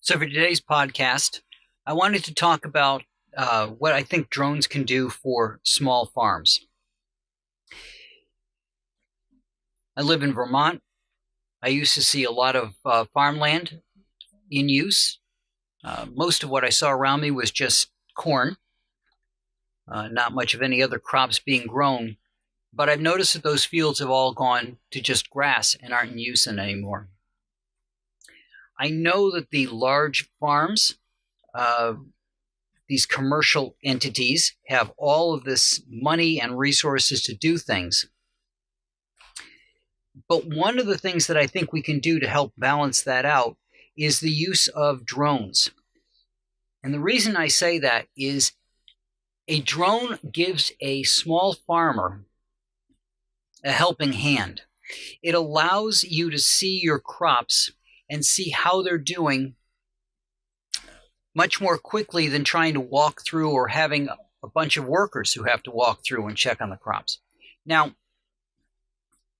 So for today's podcast, I wanted to talk about what I think drones can do for small farms. I live in Vermont. I used to see a lot of farmland in use. Most of what I saw around me was just corn, not much of any other crops being grown. But I've noticed that those fields have all gone to just grass and aren't in use anymore. I know that the large farms, uh, these commercial entities, have all of this money and resources to do things. But one of the things that I think we can do to help balance that out is the use of drones. And the reason I say that is a drone gives a small farmer a helping hand. It allows you to see your crops and see how they're doing much more quickly than trying to walk through or having a bunch of workers who have to walk through and check on the crops. Now,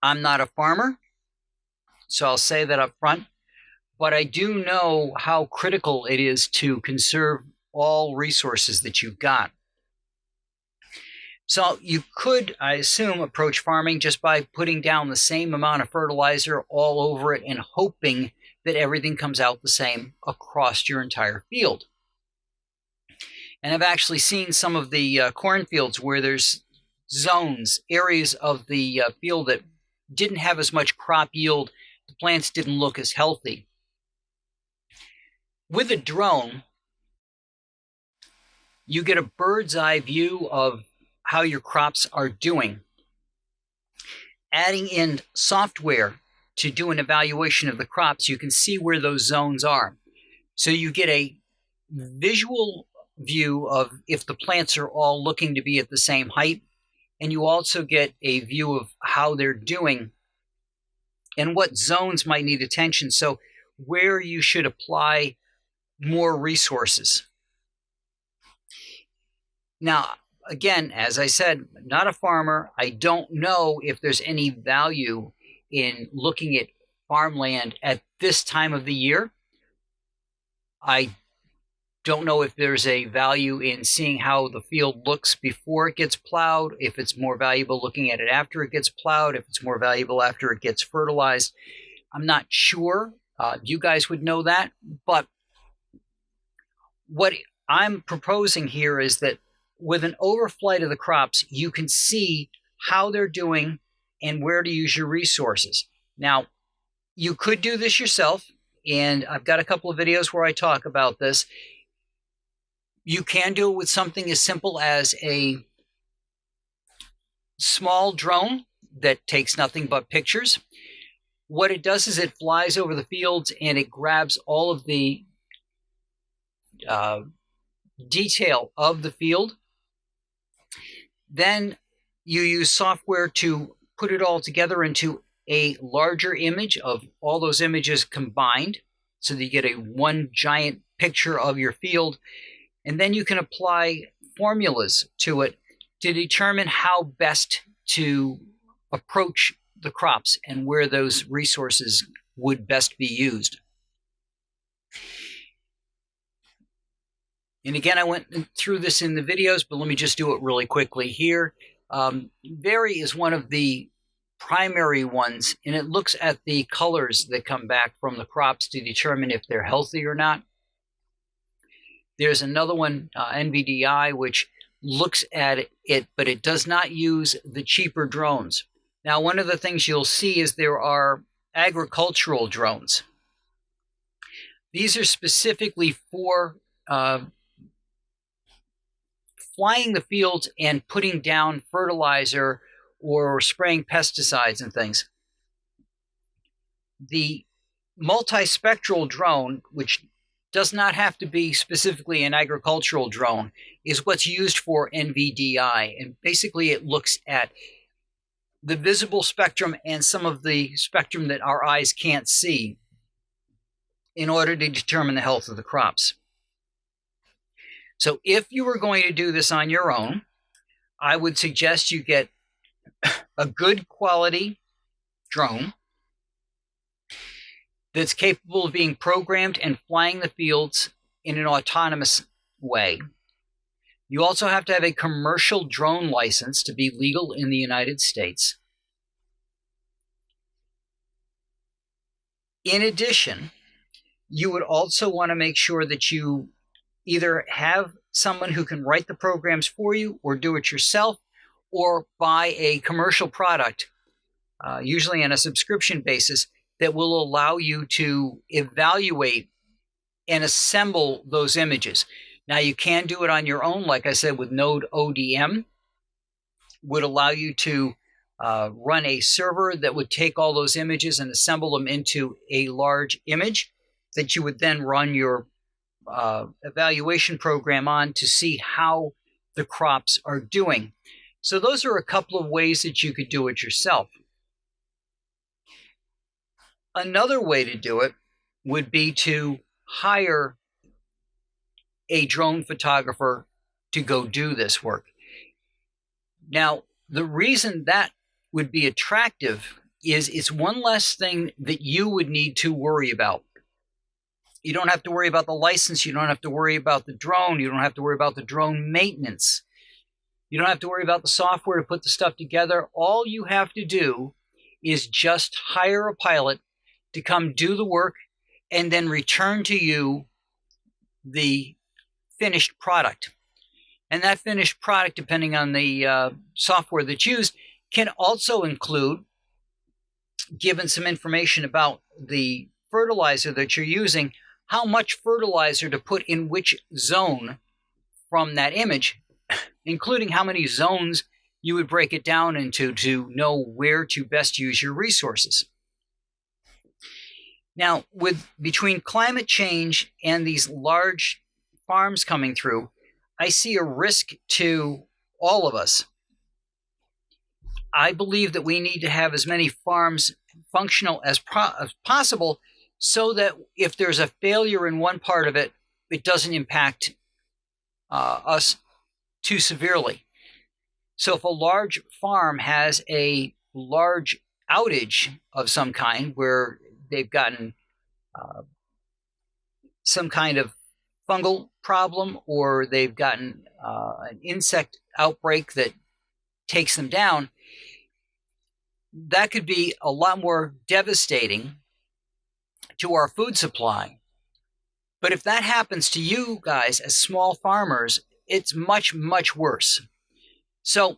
I'm not a farmer, so I'll say that up front, but I do know how critical it is to conserve all resources that you've got. So you could, I assume, approach farming just by putting down the same amount of fertilizer all over it and hoping that everything comes out the same across your entire field. And I've actually seen some of the cornfields where there's zones, areas of the field that didn't have as much crop yield. The plants didn't look as healthy. With a drone, you get a bird's eye view of how your crops are doing. Adding in software to do an evaluation of the crops, you can see where those zones are. So you get a visual view of if the plants are all looking to be at the same height, and you also get a view of how they're doing and what zones might need attention. So where you should apply more resources. Now, again, as I said, not a farmer. I don't know if there's any value in looking at farmland at this time of the year. I don't know if there's a value in seeing how the field looks before it gets plowed, if it's more valuable looking at it after it gets plowed, if it's more valuable after it gets fertilized. I'm not sure. You guys would know that. But what I'm proposing here is that with an overflight of the crops, you can see how they're doing and where to use your resources. Now, you could do this yourself, and I've got a couple of videos where I talk about this. You can do it with something as simple as a small drone that takes nothing but pictures. What it does is it flies over the fields and it grabs all of the detail of the field. Then you use software to put it all together into a larger image of all those images combined so that you get a one giant picture of your field. And then you can apply formulas to it to determine how best to approach the crops and where those resources would best be used. And again, I went through this in the videos, but let me just do it really quickly here. Vari is one of the primary ones, and it looks at the colors that come back from the crops to determine if they're healthy or not. There's another one, NVDI, which looks at it, but it does not use the cheaper drones. Now, one of the things you'll see is there are agricultural drones. These are specifically for flying the fields and putting down fertilizer or spraying pesticides and things. The multispectral drone, which does not have to be specifically an agricultural drone, is what's used for NVDI. And basically it looks at the visible spectrum and some of the spectrum that our eyes can't see in order to determine the health of the crops. So if you were going to do this on your own, I would suggest you get a good quality drone. that's capable of being programmed and flying the fields in an autonomous way. You also have to have a commercial drone license to be legal in the United States. In addition, you would also want to make sure that you either have someone who can write the programs for you or do it yourself, or buy a commercial product, usually on a subscription basis, that will allow you to evaluate and assemble those images. Now, you can do it on your own, like I said, with Node ODM, would allow you to run a server that would take all those images and assemble them into a large image that you would then run your evaluation program on to see how the crops are doing. So those are a couple of ways that you could do it yourself. Another way to do it would be to hire a drone photographer to go do this work. Now, the reason that would be attractive is it's one less thing that you would need to worry about. You don't have to worry about the license. You don't have to worry about the drone. You don't have to worry about the drone maintenance. You don't have to worry about the software to put the stuff together. All you have to do is just hire a pilot to come do the work and then return to you the finished product. And that finished product, depending on the software that's used, can also include, given some information about the fertilizer that you're using, how much fertilizer to put in which zone from that image, including how many zones you would break it down into to know where to best use your resources. Now, between climate change and these large farms coming through, I see a risk to all of us. I believe that we need to have as many farms functional as possible so that if there's a failure in one part of it, it doesn't impact us too severely. So if a large farm has a large outage of some kind where they've gotten some kind of fungal problem, or they've gotten an insect outbreak that takes them down, that could be a lot more devastating to our food supply. But if that happens to you guys as small farmers, it's much, much worse. So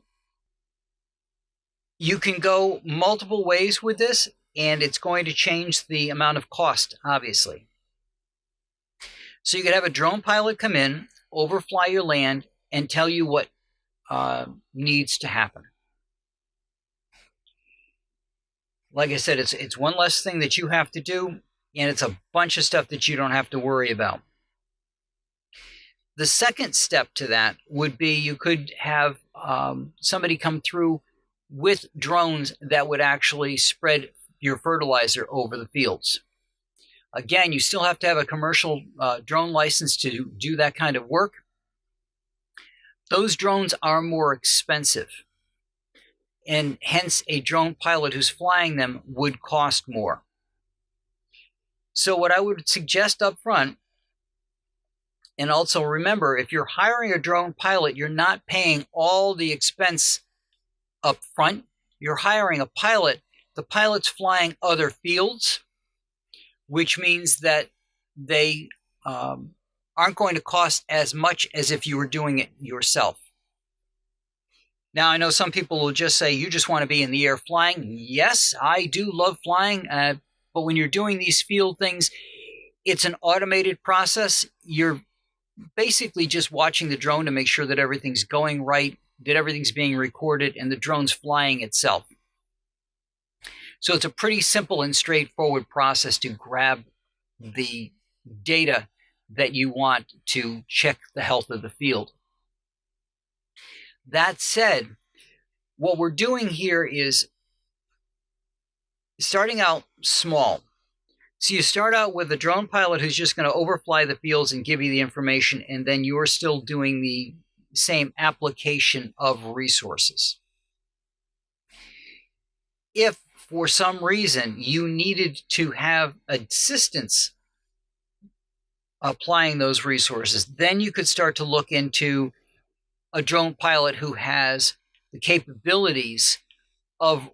you can go multiple ways with this, and it's going to change the amount of cost, obviously. So you could have a drone pilot come in, overfly your land, and tell you what needs to happen. Like I said, it's one less thing that you have to do, and it's a bunch of stuff that you don't have to worry about. The second step to that would be you could have somebody come through with drones that would actually spread your fertilizer over the fields. Again, you still have to have a commercial drone license to do that kind of work. Those drones are more expensive, and hence a drone pilot who's flying them would cost more. So what I would suggest up front, and also remember, if you're hiring a drone pilot, you're not paying all the expense up front. You're hiring a pilot. The pilot's flying other fields, which means that they aren't going to cost as much as if you were doing it yourself. Now, I know some people will just say, you just want to be in the air flying. Yes, I do love flying, but when you're doing these field things, it's an automated process. You're basically just watching the drone to make sure that everything's going right, that everything's being recorded, and the drone's flying itself. So it's a pretty simple and straightforward process to grab the data that you want to check the health of the field. That said, what we're doing here is starting out small. So you start out with a drone pilot who's just going to overfly the fields and give you the information, and then you're still doing the same application of resources. If for some reason you needed to have assistance applying those resources, then you could start to look into a drone pilot who has the capabilities of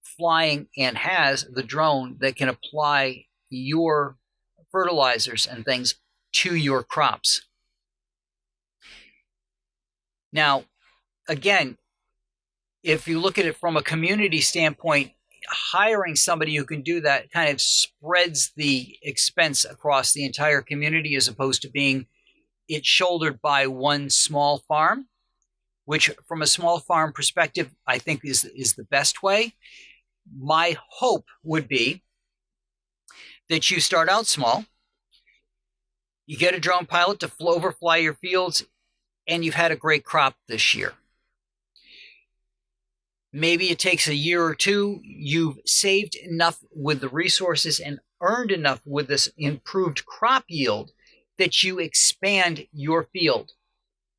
flying and has the drone that can apply your fertilizers and things to your crops. Now, again, if you look at it from a community standpoint, hiring somebody who can do that kind of spreads the expense across the entire community, as opposed to being it shouldered by one small farm, which from a small farm perspective, I think is the best way. My hope would be that you start out small, you get a drone pilot to overfly your fields, and you've had a great crop this year. Maybe it takes a year or two. You've saved enough with the resources and earned enough with this improved crop yield that you expand your field.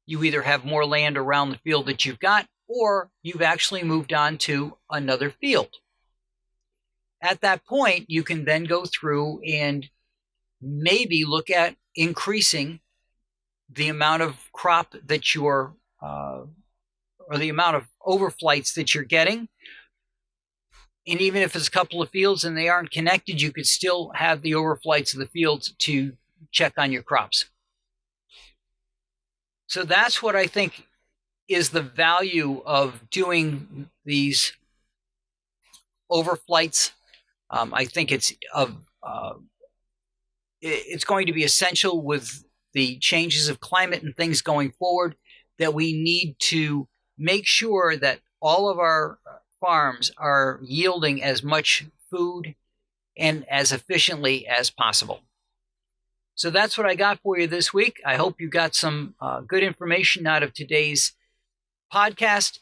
You either have more land around the field that you've got, or you've actually moved on to another field. At that point, you can then go through and maybe look at increasing the amount of crop that you're or the amount of overflights that you're getting. And even if it's a couple of fields and they aren't connected, you could still have the overflights of the fields to check on your crops. So that's what I think is the value of doing these overflights. I think it's going to be essential with the changes of climate and things going forward, that we need to make sure that all of our farms are yielding as much food and as efficiently as possible. So that's what I got for you this week. I hope you got some good information out of today's podcast.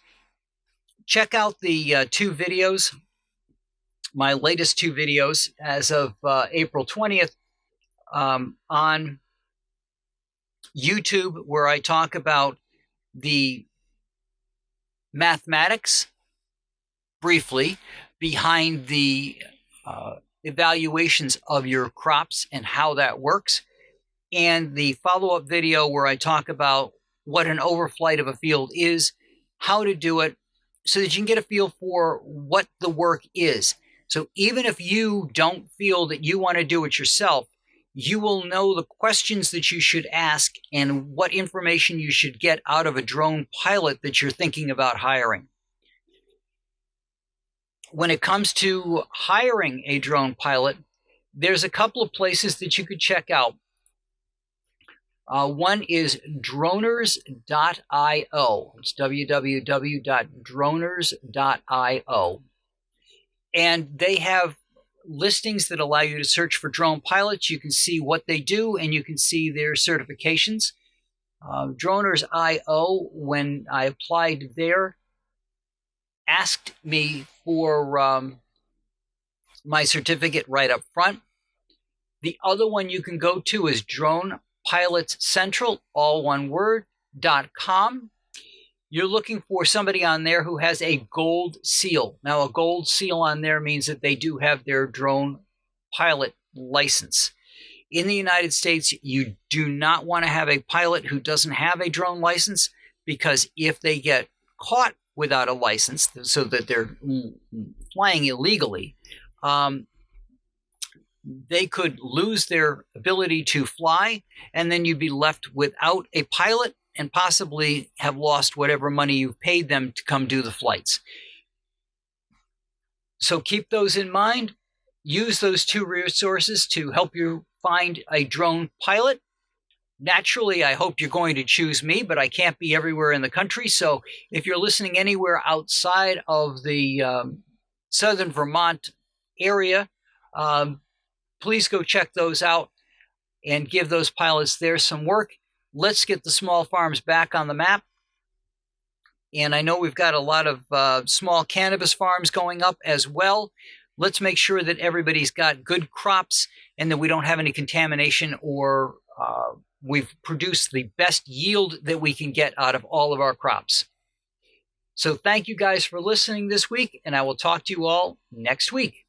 Check out the two videos, my latest two videos as of April 20th on YouTube, where I talk about the mathematics briefly behind the evaluations of your crops and how that works, and the follow-up video where I talk about what an overflight of a field is, how to do it, so that you can get a feel for what the work is. So even if you don't feel that you want to do it yourself, you will know the questions that you should ask and what information you should get out of a drone pilot that you're thinking about hiring. When it comes to hiring a drone pilot, there's a couple of places that you could check out. One is droners.io. It's www.droners.io. And they have listings that allow you to search for drone pilots. You can see what they do, and you can see their certifications. Droners.io, when I applied there, asked me for my certificate right up front. The other one you can go to is Drone Pilots Central, all one word, .com. You're looking for somebody on there who has a gold seal. Now, a gold seal on there means that they do have their drone pilot license. In the United States, you do not want to have a pilot who doesn't have a drone license, because if they get caught without a license, so that they're flying illegally, they could lose their ability to fly, and then you'd be left without a pilot and possibly have lost whatever money you've paid them to come do the flights. So keep those in mind. Use those two resources to help you find a drone pilot. Naturally, I hope you're going to choose me, but I can't be everywhere in the country. So if you're listening anywhere outside of the southern Vermont area, please go check those out and give those pilots there some work. Let's get the small farms back on the map. And I know we've got a lot of small cannabis farms going up as well. Let's make sure that everybody's got good crops and that we don't have any contamination, or we've produced the best yield that we can get out of all of our crops. So thank you guys for listening this week, and I will talk to you all next week.